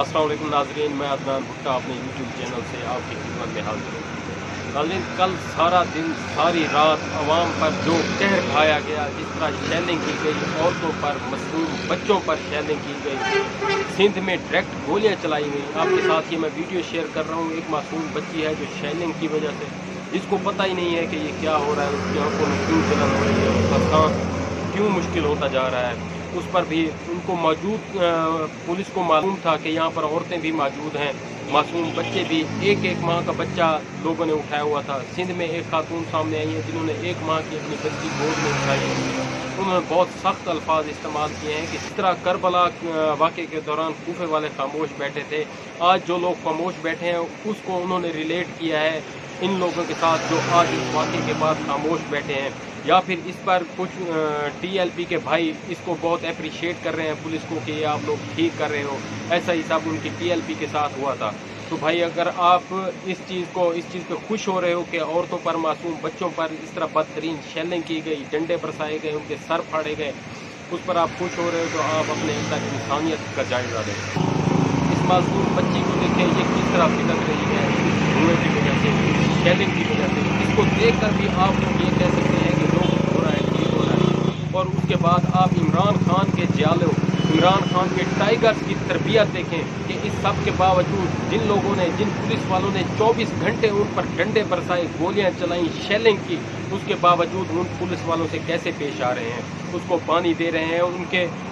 अस्सलाम वालेकुम नाज़रीन, मैं अदनान भुट्टा अपने यूट्यूब चैनल से आपकी खिदमत में हाजिर हूँ। नाज़रीन, कल सारा दिन सारी रात अवाम पर जो कहर ढाया गया, जिस तरह शेलिंग की गई, औरतों पर, मासूम बच्चों पर शेलिंग की गई, सिंध में डायरेक्ट गोलियां चलाई गई। आपके साथ ये मैं वीडियो शेयर कर रहा हूँ। एक मासूम बच्ची है जो शेलिंग की वजह से, जिसको पता ही नहीं है कि ये क्या हो रहा है, उसकी आंखों में क्यों जलन हो रही है, उसका सांस क्यों मुश्किल होता जा रहा है। उस पर भी उनको पुलिस को मालूम था कि यहाँ पर औरतें भी मौजूद हैं, मासूम बच्चे भी। एक एक माह का बच्चा लोगों ने उठाया हुआ था। सिंध में एक खातून सामने आई है जिन्होंने एक माह की अपनी बच्ची गोद में उठाई है। उन्होंने बहुत सख्त अल्फाज इस्तेमाल किए हैं कि जिस तरह करबला वाक़े के दौरान कूफे वाले खामोश बैठे थे, आज जो लोग खामोश बैठे हैं उसको उन्होंने रिलेट किया है इन लोगों के साथ जो आज इस वाक़े के बाद खामोश बैठे हैं। या फिर इस पर कुछ टीएलपी के भाई इसको बहुत अप्रिशिएट कर रहे हैं पुलिस को कि ये आप लोग ठीक कर रहे हो। ऐसा ही सब उनकी टीएलपी के साथ हुआ था। तो भाई, अगर आप इस चीज़ पे खुश हो रहे हो कि औरतों पर, मासूम बच्चों पर इस तरह बदतरीन शेलिंग की गई, डंडे बरसाए गए, उनके सर फाड़े गए, उस पर आप खुश हो रहे हो, तो आप अपने अंदर इंसानियत का जायज़ा लें। इस मासूम बच्ची को देखें, ये किस तरह फिसक रही है धुएं की वजह से, शेलिंग की वजह से। इसको देख कर भी आप लोग ये कह सकते हैं कि लोग हो रहा है, ठीक हो रहा है। और उसके बाद आप इमरान खान के जालों, इमरान खान के टाइगर्स की तरबियत देखें कि इस सब के बावजूद जिन पुलिस वालों ने 24 घंटे उन पर डंडे बरसाए, गोलियां चलाई, शेलिंग की, उसके बावजूद उन पुलिस वालों से कैसे पेश आ रहे हैं। उसको पानी दे रहे हैं,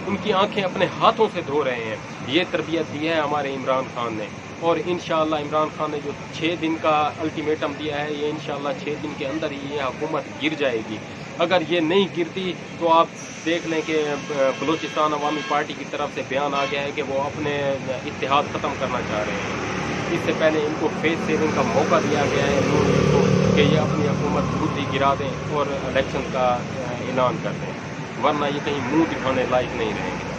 उनकी आंखें अपने हाथों से धो रहे हैं। ये तरबियत दी है हमारे इमरान खान ने। और इंशाअल्लाह इमरान खान ने जो 6 दिन का अल्टीमेटम दिया है, ये इंशाअल्लाह 6 दिन के अंदर ही ये हुकूमत गिर जाएगी। अगर ये नहीं गिरती तो आप देख लें कि बलूचिस्तान अवामी पार्टी की तरफ से बयान आ गया है कि वो अपने इत्तेहाद ख़त्म करना चाह रहे हैं। इससे पहले इनको फेस सेविंग का मौका दिया गया है इनको कि ये अपनी हुकूमत खुद ही गिरा दें और इलेक्शन का ऐलान कर दें, वरना ये कहीं मुंह दिखाने लायक नहीं रहेंगे।